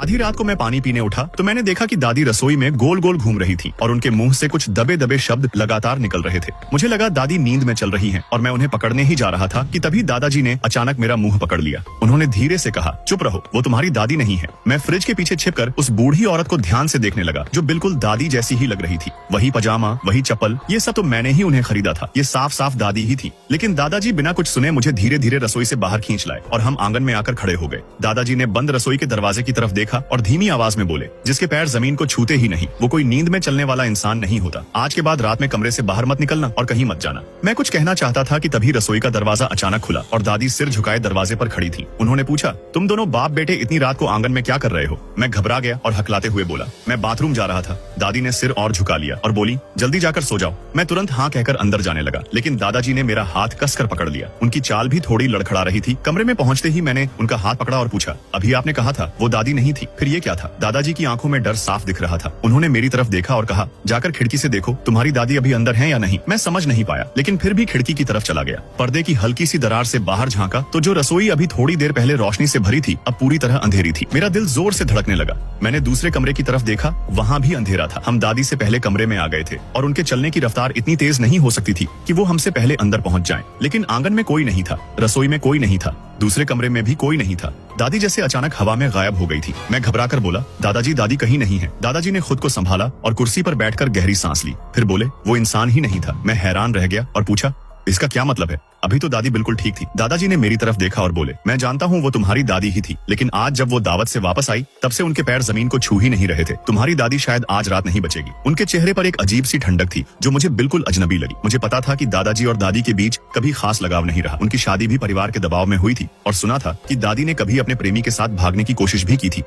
आधी रात को मैं पानी पीने उठा तो मैंने देखा कि दादी रसोई में गोल गोल घूम रही थी और उनके मुंह से कुछ दबे दबे शब्द लगातार निकल रहे थे। मुझे लगा दादी नींद में चल रही हैं और मैं उन्हें पकड़ने ही जा रहा था कि तभी दादाजी ने अचानक मेरा मुंह पकड़ लिया। उन्होंने धीरे से कहा, चुप रहो, वो तुम्हारी दादी नहीं है। मैं फ्रिज के पीछे छिपकर उस बूढ़ी औरत को ध्यान से देखने लगा जो बिल्कुल दादी जैसी ही लग रही थी। वही पजामा, वही चप्पल, ये सब तो मैंने ही उन्हें खरीदा था। ये साफ साफ दादी ही थी। लेकिन दादाजी बिना कुछ सुने मुझे धीरे धीरे रसोई से बाहर खींच लाए और हम आंगन में आकर खड़े हो गए। दादाजी ने बंद रसोई के दरवाजे की तरफ देखा और धीमी आवाज में बोले, जिसके पैर जमीन को छूते ही नहीं वो कोई नींद में चलने वाला इंसान नहीं होता। आज के बाद रात में कमरे से बाहर मत निकलना और कहीं मत जाना। मैं कुछ कहना चाहता था कि तभी रसोई का दरवाजा अचानक खुला और दादी सिर झुकाए दरवाजे पर खड़ी थी। उन्होंने पूछा, तुम दोनों बाप बेटे इतनी रात को आंगन में क्या कर रहे हो? मैं घबरा गया और हकलाते हुए बोला, मैं बाथरूम जा रहा था। दादी ने सिर और झुका लिया और बोली, जल्दी जाकर सो जाओ। मैं तुरंत हाँ कहकर अंदर जाने लगा, लेकिन दादाजी ने मेरा हाथ कसकर पकड़ लिया। उनकी चाल भी थोड़ी लड़खड़ा रही थी। कमरे में पहुंचते ही मैंने उनका हाथ पकड़ा और पूछा, अभी आपने कहा था वो दादी नहीं थी, फिर ये क्या था? दादाजी की आंखों में डर साफ दिख रहा था। उन्होंने मेरी तरफ देखा और कहा, जाकर खिड़की से देखो, तुम्हारी दादी अभी अंदर है या नहीं। मैं समझ नहीं पाया, लेकिन फिर भी खिड़की की तरफ चला गया। पर्दे की हल्की सी दरार से बाहर झांका तो जो रसोई अभी थोड़ी देर पहले रोशनी से भरी थी अब पूरी तरह अंधेरी थी। मेरा दिल जोर से धड़कने लगा। मैंने दूसरे कमरे की तरफ देखा, वहाँ भी अंधेरा था। हम दादी से पहले कमरे में आ गए थे और उनके चलने की रफ्तार इतनी तेज नहीं हो सकती थी कि वो हमसे पहले अंदर पहुंच जाएं। लेकिन आंगन में कोई नहीं था, रसोई में कोई नहीं था, दूसरे कमरे में भी कोई नहीं था। दादी जैसे अचानक हवा में गायब हो गई थी। मैं घबराकर बोला, दादाजी, दादी कहीं नहीं है। दादाजी ने खुद को संभाला और कुर्सी पर बैठकर गहरी सांस ली। फिर बोले, वो इंसान ही नहीं था। मैं हैरान रह गया और पूछा, इसका क्या मतलब है? अभी तो दादी बिल्कुल ठीक थी। दादाजी ने मेरी तरफ देखा और बोले, मैं जानता हूँ वो तुम्हारी दादी ही थी, लेकिन आज जब वो दावत से वापस आई तब से उनके पैर जमीन को छू ही नहीं रहे थे। तुम्हारी दादी शायद आज रात नहीं बचेगी। उनके चेहरे पर एक अजीब सी ठंडक थी जो मुझे बिल्कुल अजनबी लगी। मुझे पता था कि दादाजी और दादी के बीच कभी खास लगाव नहीं रहा। उनकी शादी भी परिवार के दबाव में हुई थी और सुना था कि दादी ने कभी अपने प्रेमी के साथ भागने की कोशिश भी की थी।